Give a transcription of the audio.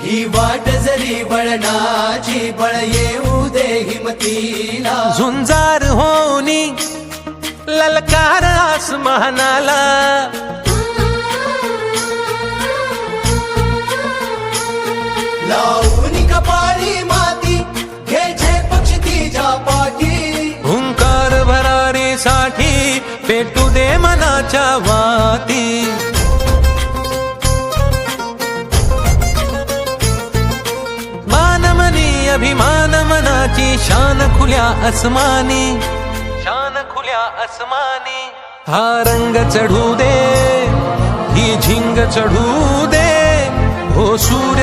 ही वाट जरी वळणाची बळ येऊ दे हिमतीला झुंजार होनी ललकार आसमानाला लावून कपाळी माती घ्यायचे पक्ष तिच्या पाठी हुंकार भरारीसाठी पेटू दे मनाच्या वाती मानमनी अभिमान मनाची शान खुल्या आसमानी शान खुल्या आसमानी हा रंग चढू दे ही झिंग चढू दे हो सूर